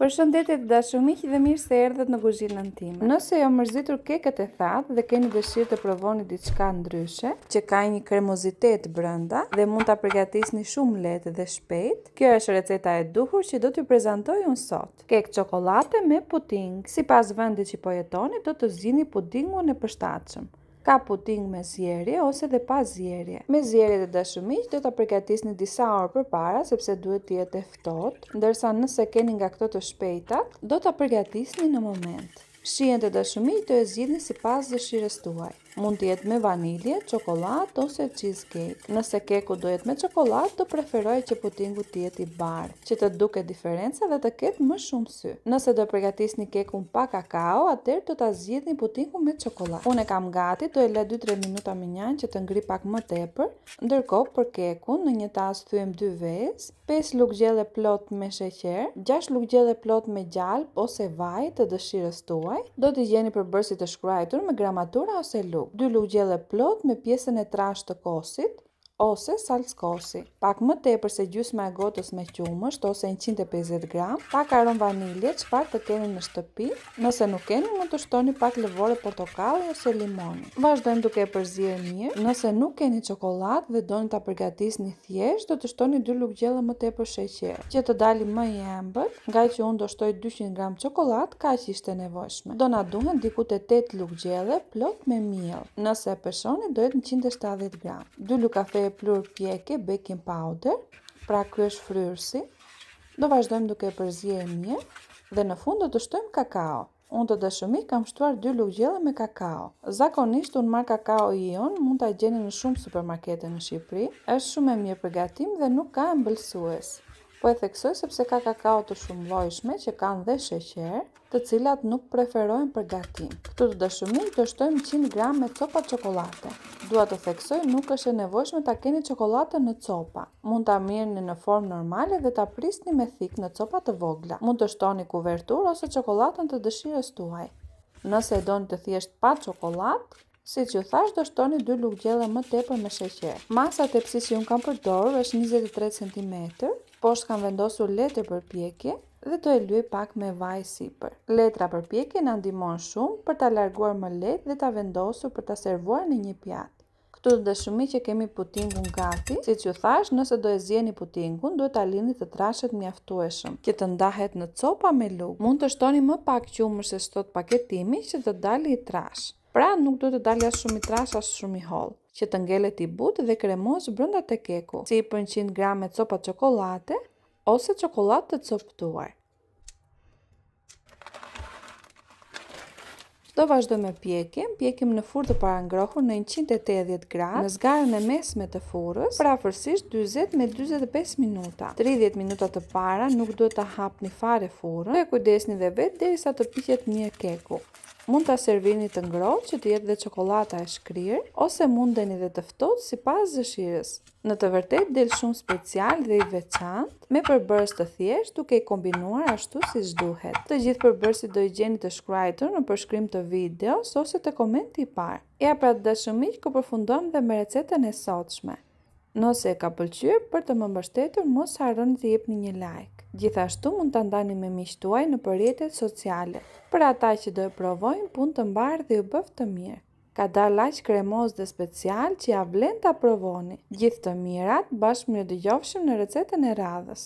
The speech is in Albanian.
Përshëndetje të dashur miq dhe mirë se erdhët në kuzhinën time. Nëse jo mërzitur kekët e thatë dhe keni dëshirë të provoni diçka ndryshe, që ka një kremozitet brenda dhe mund ta përgatisni shumë lehtë dhe shpejt, kjo është receta e duhur që do t'ju prezantoj unë sot. Kek çokolate me puding. Sipas vendit që po jetoni, do të zgjidhni pudingun e përshtatshëm. Ka puding me zjerje ose dhe pa zjerje. Me zjerje të dashur miq, do ta përgatisni disa orë përpara sepse duhet të jetë e ftohtë, ndërsa nëse keni nga këto të shpejtat, do ta përgatisni në moment. Shijen të dashur miq do e zgjidhni sipas dëshirës tuaj. Mund të jetë me vanilje, çokoladë ose cheesecake. Nëse keku do jetë me çokoladë, do preferoj që pudingu të jetë i bardhë, që të duket diferenca dhe të ketë më shumë sy. Nëse do përgatisni kekun pa kakao, atëherë do ta zgjidhni pudingun me çokoladë. Unë e kam gati, do e lë 2-3 minuta me njarë që të ngri pak më tepër. Ndërkohë për kekun në një tas thyem 2 vezë, 5 lugë gjelle plot me sheqer, 6 lugë gjelle plot me gjalp ose vaj të dëshirës tuaj. Do t'i gjeni përbërësit të shkruar me gramatura ose lugë. 2 lugë gjelle plot me pjesën e trashë të kosit ose salcë kosi, pak më tepër se gjysma e gotës me qumësht ose 150 gram, pak aromë vanilje, çfarë të keni në shtëpi. Nëse nuk keni, mund të shtoni pak lëvore portokalli ose limoni. Vazhdojmë duke e përzierë mirë. Nëse nuk keni çokoladë dhe doni ta përgatisni thjesht, do të shtoni 2 lugë gjelle më tepër sheqer, që të dali më i ëmbël. Nga që unë do shtoj 200 gram çokoladë, kaq ishte nevojshme. Do na duhen diku te 8 lugë gjelle plot me miell. Nëse e peshoni, do jetë 170 gram. 2 lugë kafe plur pjeke baking powder, pra ky është fryrësi. Do vazhdojmë duke e përzierë mirë dhe në fund do të shtojmë kakao. Unë të dashur miq kam shtuar 2 lugë gjelle me kakao. Zakonisht unë marr kakao Ion, mund ta gjeni në shumë supermarkete në Shqipëri. Është shumë e mirë për gatim dhe nuk ka ëmbëlsues. Po e theksoj sepse ka kakao të shumëllojshme që kanë dhe sheqer, të cilat nuk preferojnë për gatim. Këtu të dashur miq do shtojmë 100 gram me copa çokolate. Dua të theksoj, nuk është e nevojshme ta keni çokoladën në copa. Mund ta merrni në formë normale dhe ta prisni me thik në copa të vogla. Mund të shtoni kuverturë ose çokoladën të dëshirës tuaj. Nëse e doni të thjesht pa çokoladë, siç ju thash, do shtoni 2 lugë gjelle më tepër me sheqer. Masa tepsisë që unë kam përdorur është 23 cm. Poshtë kam vendosur letër për pjekje dhe do e lyej pak me vaj sipër. Letra për pjekje na ndihmon shumë për ta larguar më lehtë dhe ta vendosur për ta servuar në një pjatë. Këtu të dashur miq që kemi pudingun gati. Siç ju thash, nëse do e zgjeni pudingun, duhet ta lini të trashet mjaftueshëm, që të ndahet në copa me lugë. Mund të shtoni më pak qumësh se ç'thot paketimi që të dalë i trash. Pra nuk duhet të dalë as shumë i trash as shumë i holl, që të ngelet i butë dhe kremoz brenda te keku. Si për 100 gram me copa çokolate ose çokoladë të coptuar. Do vazhdoj me pjekjen. Pjekim në furrë të parangrohur në 180 gradë në zgarën e mesme të furrës për afërsisht 40 me 45 minuta. 30 minuta të para nuk duhet ta hapni fare furrën, dhe kujdesni dhe vetë derisa të piqet mirë keku. Mund ta servirni të ngrohtë që të jetë dhe çokolata e shkrirë, ose mundeni dhe të ftohtë sipas dëshirës. Në të vërtetë del shumë special dhe i veçantë, me përbërës të thjeshtë duke i kombinuar ashtu siç duhet. Të gjithë përbërësit do i gjeni të shkruar në përshkrim të videos ose të komenti i parë. Ja pra të dashur miq, ku përfundojmë dhe me recetën e sotshme. Nëse e ka pëlqyer, për të më mbështetur, mos harroni të jepni një like. Gjithashtu mund ta ndani me miqtë tuaj në rrjetet sociale. Për ata që do e provojnë, punë të mbarë dhe ju bëft të mirë. Ka dalë aq kremoz dhe special që ja vlen ta provoni. Gjithë të mirat, bashkë mirë dëgjofshim në recetën e radhës.